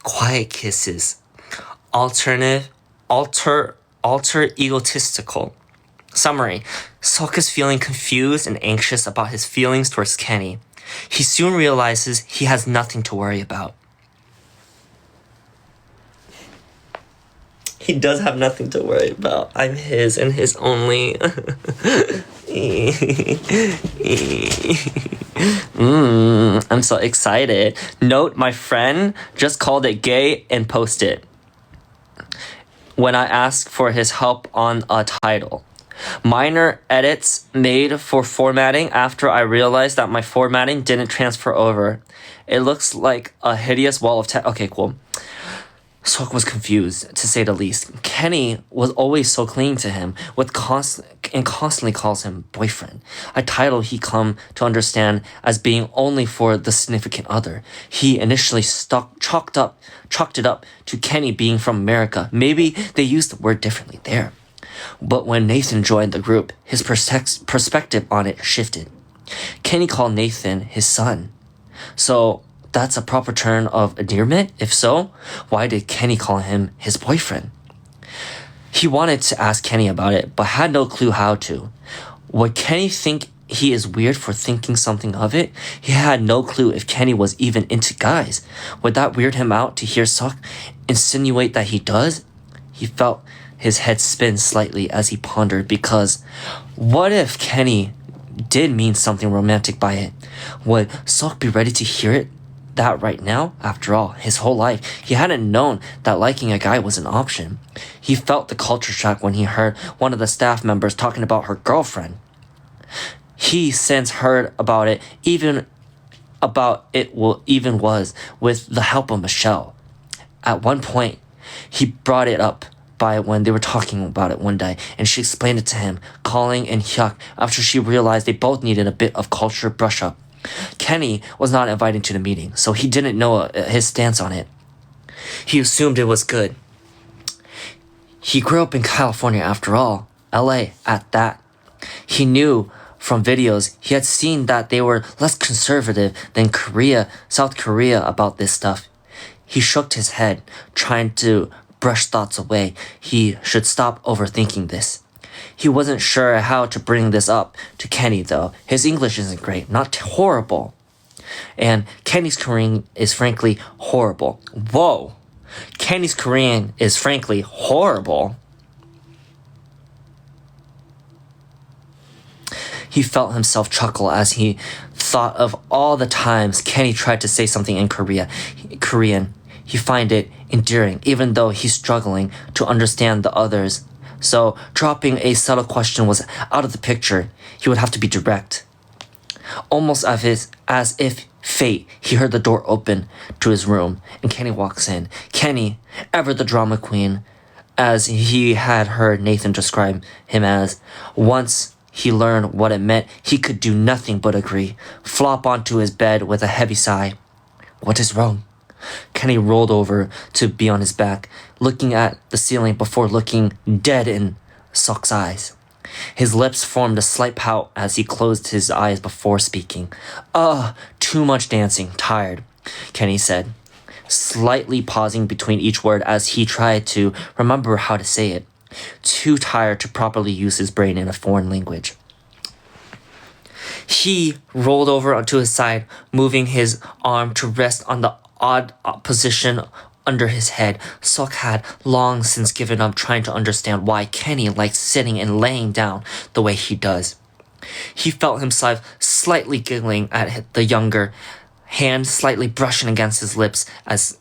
quiet kisses, alter egotistical. Summary: Seok is feeling confused and anxious about his feelings towards Kenny. He soon realizes he has nothing to worry about. He does have nothing to worry about. I'm his and his only. I'm so excited. Note, my friend just called it gay and posted when I asked for his help on a title. Minor edits made for formatting after I realized that my formatting didn't transfer over. It looks like a hideous wall of text. Okay, cool. Seok was confused, to say the least. Kenny was always so clinging to him, constantly calls him boyfriend, a title he come to understand as being only for the significant other. He initially chalked it up to Kenny being from America. Maybe they used the word differently there. But when Nathan joined the group, his perspective on it shifted. Kenny called Nathan his son. So that's a proper term of endearment? If so, why did Kenny call him his boyfriend? He wanted to ask Kenny about it, but had no clue how to. Would Kenny think he is weird for thinking something of it? He had no clue if Kenny was even into guys. Would that weird him out to hear Seok insinuate that he does? He felt his head spin slightly as he pondered, because what if Kenny did mean something romantic by it? Would Seok be ready to hear it? That right now? After all, his whole life, he hadn't known that liking a guy was an option. He felt the culture shock when he heard one of the staff members talking about her girlfriend. He since heard about it, even was with the help of Michelle. At one point, he brought it up by when they were talking about it one day, and she explained it to him, calling in Hyuk after she realized they both needed a bit of culture brush up. Kenny was not invited to the meeting, so he didn't know his stance on it. He assumed it was good. He grew up in California after all, LA at that. He knew from videos he had seen that they were less conservative than South Korea about this stuff. He shook his head, trying to brush thoughts away. He should stop overthinking this. He wasn't sure how to bring this up to Kenny, though. His English isn't great, not horrible. And Kenny's Korean is frankly horrible. Whoa! Kenny's Korean is frankly horrible. He felt himself chuckle as he thought of all the times Kenny tried to say something in Korean. He find it endearing, even though he's struggling to understand the others. So dropping a subtle question was out of the picture. He would have to be direct. Almost as if fate, he heard the door open to his room, and Kenny walks in. Kenny, ever the drama queen, as he had heard Nathan describe him as. Once he learned what it meant, he could do nothing but agree, flop onto his bed with a heavy sigh. What is wrong? Kenny rolled over to be on his back, looking at the ceiling before looking dead in Seok's eyes. His lips formed a slight pout as he closed his eyes before speaking. Too much dancing, tired, Kenny said, slightly pausing between each word as he tried to remember how to say it. Too tired to properly use his brain in a foreign language. He rolled over onto his side, moving his arm to rest on the odd position under his head. Seok had long since given up trying to understand why Kenny likes sitting and laying down the way he does. He felt himself slightly giggling at the younger, hand slightly brushing against his lips as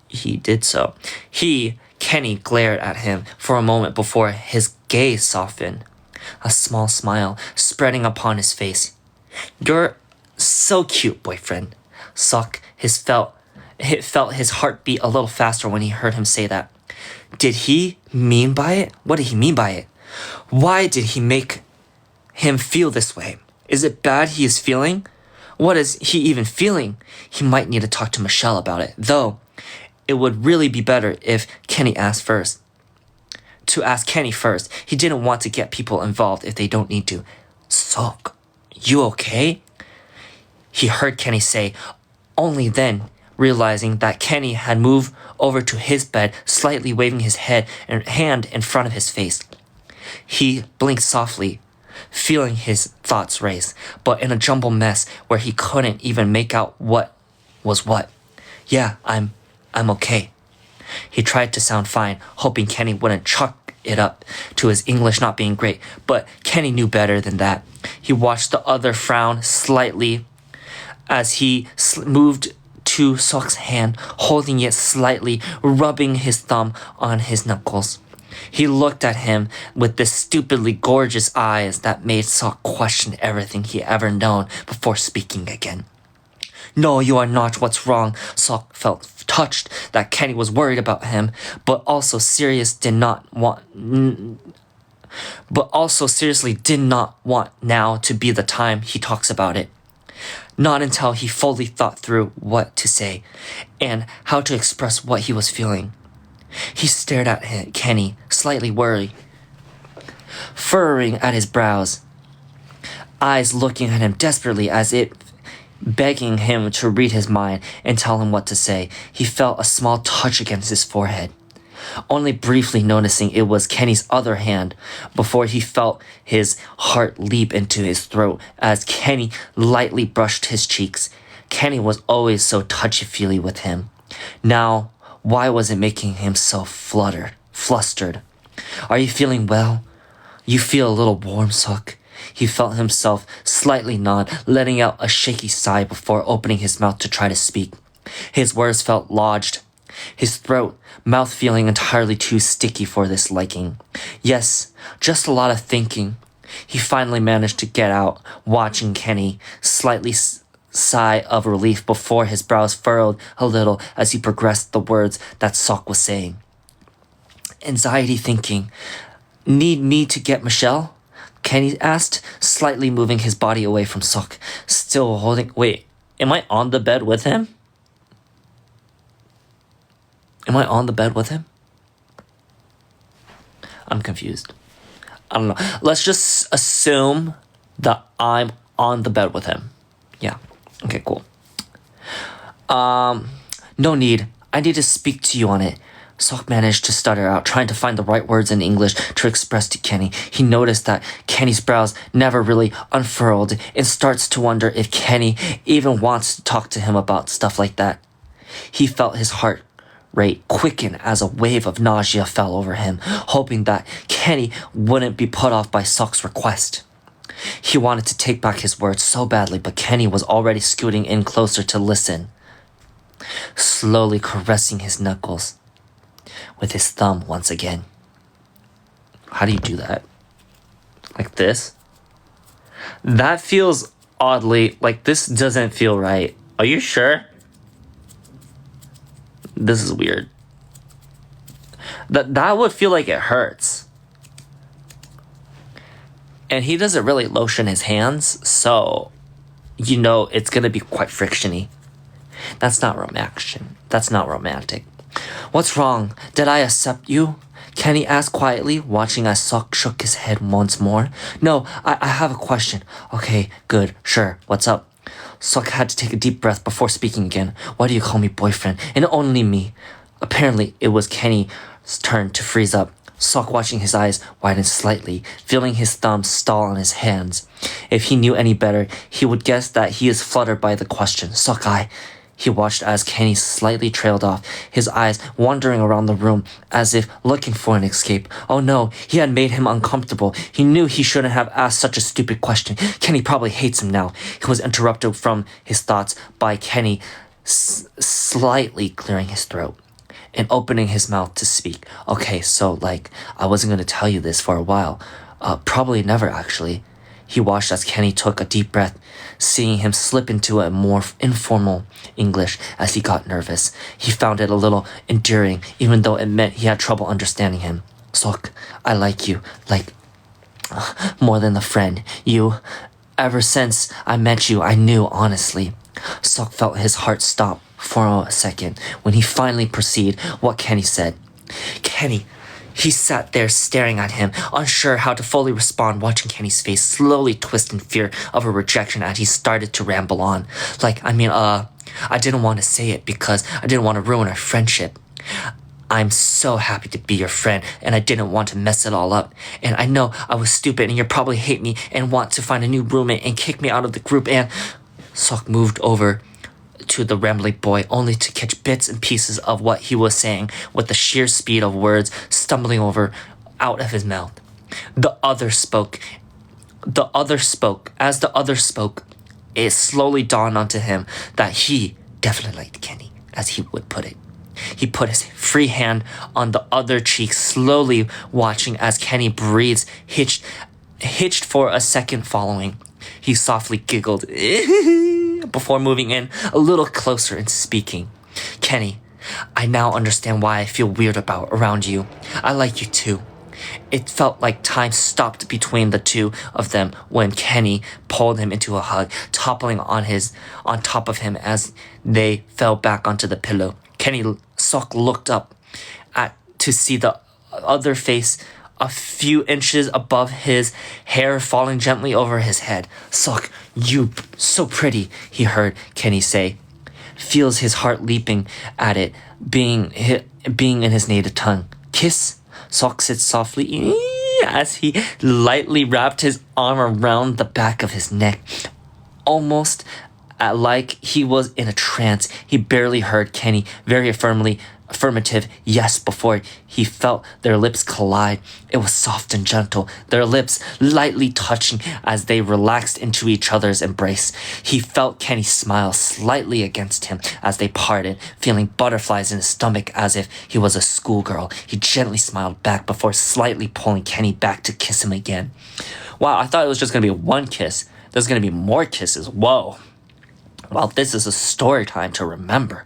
he did so. Kenny, glared at him for a moment before his gaze softened, a small smile spreading upon his face. You're so cute, boyfriend. Seok felt his heart beat a little faster when he heard him say that. Did he mean by it? What did he mean by it? Why did he make him feel this way? Is it bad he is feeling? What is he even feeling? He might need to talk to Michelle about it, though it would really be better if Kenny asked first. To ask Kenny first. He didn't want to get people involved if they don't need to. Seok, you okay? He heard Kenny say. Only then, realizing that Kenny had moved over to his bed, slightly waving his head and hand in front of his face. He blinked softly, feeling his thoughts race, but in a jumbled mess where he couldn't even make out what was what. Yeah, I'm okay. He tried to sound fine, hoping Kenny wouldn't chalk it up to his English not being great, but Kenny knew better than that. He watched the other frown slightly as he moved to Seok's hand, holding it slightly, rubbing his thumb on his knuckles. He looked at him with the stupidly gorgeous eyes that made Seok question everything he ever known before speaking again. No, you are not. What's wrong? Seok felt touched that Kenny was worried about him, but also seriously did not want now to be the time he talks about it. Not until he fully thought through what to say and how to express what he was feeling. He stared at Kenny, slightly worried, furrowing at his brows, eyes looking at him desperately as if begging him to read his mind and tell him what to say. He felt a small touch against his forehead, only briefly noticing it was Kenny's other hand before he felt his heart leap into his throat as Kenny lightly brushed his cheeks. Kenny was always so touchy-feely with him. Now, why was it making him so flustered? Are you feeling well? You feel a little warm, Seok. He felt himself slightly nod, letting out a shaky sigh before opening his mouth to try to speak. His words felt lodged, his throat, mouth feeling entirely too sticky for this liking. Yes, just a lot of thinking. He finally managed to get out, watching Kenny slightly sigh of relief before his brows furrowed a little as he progressed the words that Seok was saying. Anxiety thinking. Need me to get Michelle? Kenny asked, slightly moving his body away from Seok, still holding... Wait, am I on the bed with him? Am I on the bed with him? I'm confused. I don't know. Let's just assume that I'm on the bed with him. Yeah. Okay, cool. No need. I need to speak to you on it. Seok managed to stutter out, trying to find the right words in English to express to Kenny. He noticed that Kenny's brows never really unfurled and starts to wonder if Kenny even wants to talk to him about stuff like that. He felt his heart rate quicken as a wave of nausea fell over him, hoping that Kenny wouldn't be put off by Seok's request. He wanted to take back his words so badly, but Kenny was already scooting in closer to listen, slowly caressing his knuckles with his thumb once again. How do you do that? Like this? That feels oddly, like this doesn't feel right. Are you sure? This is weird. That would feel like it hurts. And he doesn't really lotion his hands, so you know it's gonna be quite frictiony. That's not romantic. That's not romantic. What's wrong? Did I accept you? Kenny asked quietly, watching as Seok shook his head once more. No, I have a question. Okay, good, sure. What's up? Seok had to take a deep breath before speaking again. Why do you call me boyfriend? And only me. Apparently, it was Kenny's turn to freeze up. Seok, watching his eyes widen slightly, feeling his thumb stall on his hands. If he knew any better, he would guess that he is fluttered by the question. Seok, He watched as Kenny slightly trailed off, his eyes wandering around the room as if looking for an escape. Oh no, he had made him uncomfortable. He knew he shouldn't have asked such a stupid question. Kenny probably hates him now. He was interrupted from his thoughts by Kenny slightly clearing his throat and opening his mouth to speak. Okay, so I wasn't going to tell you this for a while. Probably never, actually. He watched as Kenny took a deep breath, seeing him slip into a more informal English as he got nervous. He found it a little endearing, even though it meant he had trouble understanding him. Seok, I like you, more than a friend. Ever since I met you, I knew, honestly. Seok felt his heart stop for a second when he finally perceived what Kenny said. Kenny, He sat there staring at him, unsure how to fully respond, watching Kenny's face slowly twist in fear of a rejection as he started to ramble on. I didn't want to say it because I didn't want to ruin our friendship. I'm so happy to be your friend, and I didn't want to mess it all up. And I know I was stupid, and you'll probably hate me and want to find a new roommate and kick me out of the group. And Seok moved over to the rambling boy, only to catch bits and pieces of what he was saying with the sheer speed of words stumbling over out of his mouth. The other spoke. As the other spoke, it slowly dawned onto him that he definitely liked Kenny, as he would put it. He put his free hand on the other cheek, slowly watching as Kenny breathes, hitched for a second following. He softly giggled before moving in a little closer and speaking. Kenny, I now understand why I feel weird around you. I like you too. It felt like time stopped between the two of them when Kenny pulled him into a hug, toppling on top of him as they fell back onto the pillow. Seok looked up to see the other face a few inches above his, hair falling gently over his head. Seok, you so pretty, he heard Kenny say. Feels his heart leaping at it, being in his native tongue. Kiss? Seok said softly as he lightly wrapped his arm around the back of his neck. Almost like he was in a trance, he barely heard Kenny very affirmative yes before he felt their lips collide. It was soft and gentle, their lips lightly touching as they relaxed into each other's embrace. He felt Kenny smile slightly against him as they parted, feeling butterflies in his stomach as if he was a schoolgirl. He gently smiled back before slightly pulling Kenny back to kiss him again. Wow, I thought it was just going to be one kiss. There's going to be more kisses. Whoa. Well, this is a story time to remember.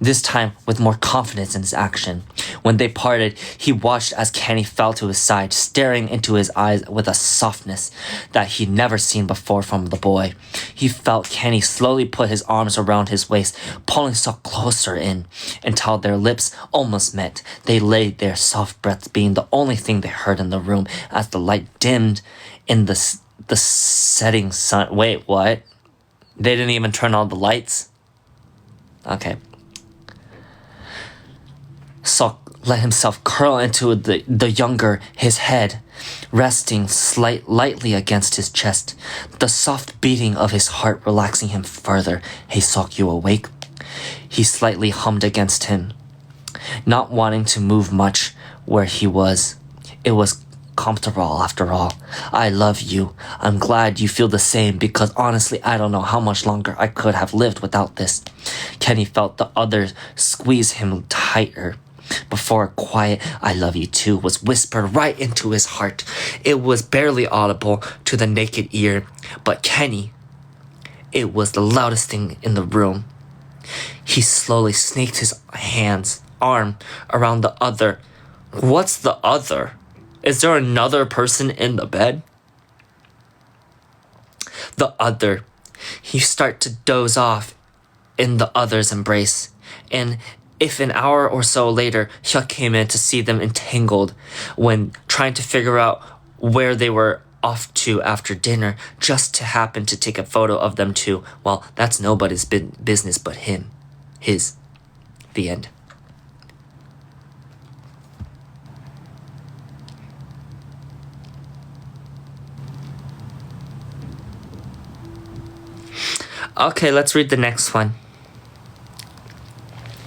This time with more confidence in his action. When they parted, he watched as Kenny fell to his side, staring into his eyes with a softness that he'd never seen before from the boy. He felt Kenny slowly put his arms around his waist, pulling Seok closer in, until their lips almost met. They lay there, soft breaths being the only thing they heard in the room as the light dimmed in the setting sun. Wait, what? They didn't even turn on the lights? Okay. Seok let himself curl into the younger, his head resting lightly against his chest, the soft beating of his heart relaxing him further. Hey Seok, you awake? He slightly hummed against him, not wanting to move much where he was. It was comfortable after all. I love you. I'm glad you feel the same because honestly I don't know how much longer I could have lived without this. Kenny felt the other squeeze him tighter before a quiet I love you too was whispered right into his heart. It was barely audible to the naked ear, but Kenny, it was the loudest thing in the room. He slowly snaked his arm around the other. What's the other? Is there another person in the bed? The other. He started to doze off in the other's embrace. And if an hour or so later, Seok came in to see them entangled when trying to figure out where they were off to after dinner, just to happen to take a photo of them too. Well, that's nobody's business but him. His. The end. Okay, let's read the next one.